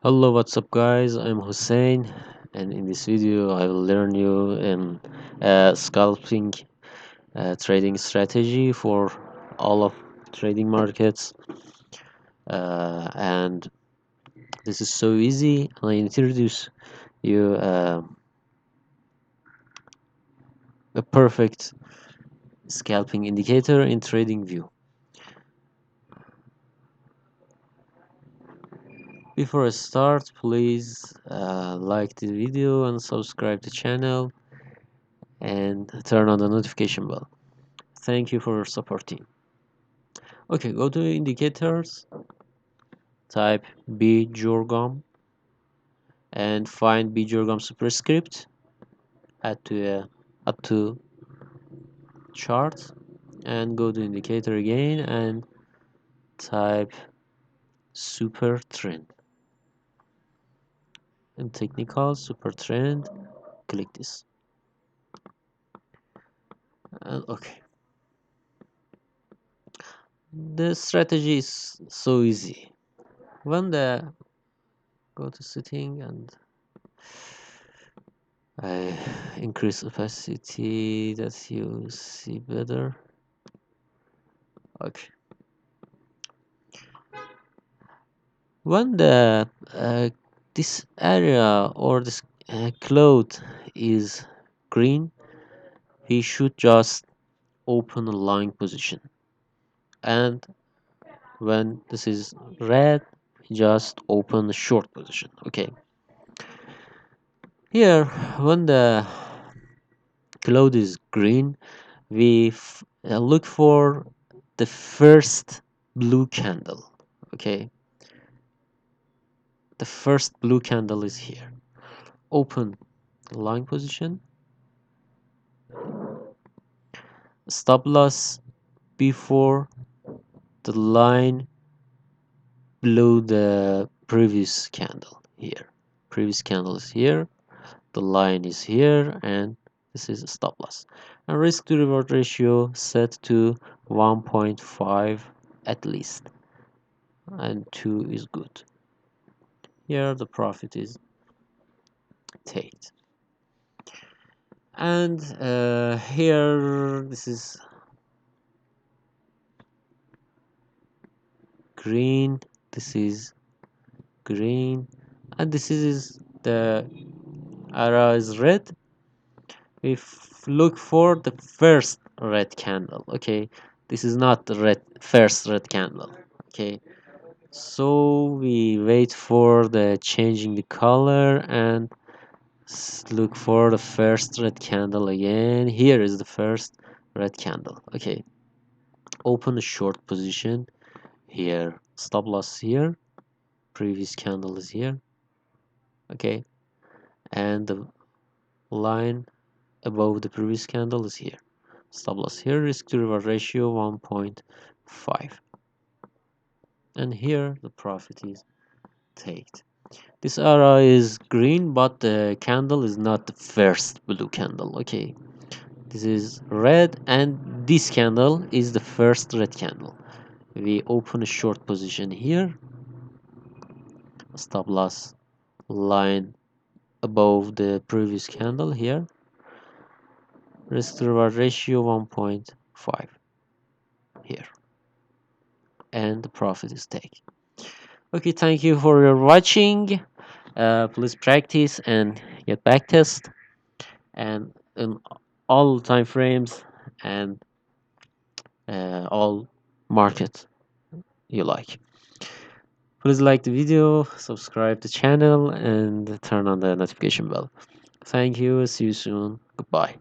Hello, what's up, guys? I'm Hussein, and in this video, I will learn you scalping trading strategy for all of trading markets. And this is so easy. I introduce you a perfect scalping indicator in trading view. Before I start, please like the video and subscribe the channel and turn on the notification bell. Thank you for supporting. Okay, go to indicators, type bjorgam and find bjorgam superscript, add to chart, and go to indicator again and type super trend. In technical super trend, click this. And okay, the strategy is so easy. When the go to setting and I increase opacity that you see better. Okay. When the this area or this cloud is green, we should just open a long position, and when this is red, just open a short position. Okay, here when the cloud is green, we look for the first blue candle. Okay, the first blue candle is here. Open long position, stop loss before the line below the previous candle here. Previous candle is here, the line is here, and this is a stop loss. And risk to reward ratio set to 1.5 at least, and 2 is good. Here the profit is taken. And here this is green, this is green, and this is the arrow is red. We look for the first red candle. Okay, this is not the first red candle. Okay, so we wait for the changing the color and look for the first red candle again. Here is the first red candle. Okay, open a short position here, stop loss here, previous candle is here. Okay, and the line above the previous candle is here. Stop loss here, risk to reward ratio 1.5. And here the profit is taken. This arrow is green, but the candle is not the first blue candle. Okay, this is red, and this candle is the first red candle. We open a short position here. Stop loss line above the previous candle here. Risk to reward ratio 1.5 here, and the profit is taken. Okay, thank you for your watching. Please practice and get back test and in all time frames and all market you like. Please like the video, subscribe the channel, and turn on the notification bell. Thank you. See you soon. Goodbye.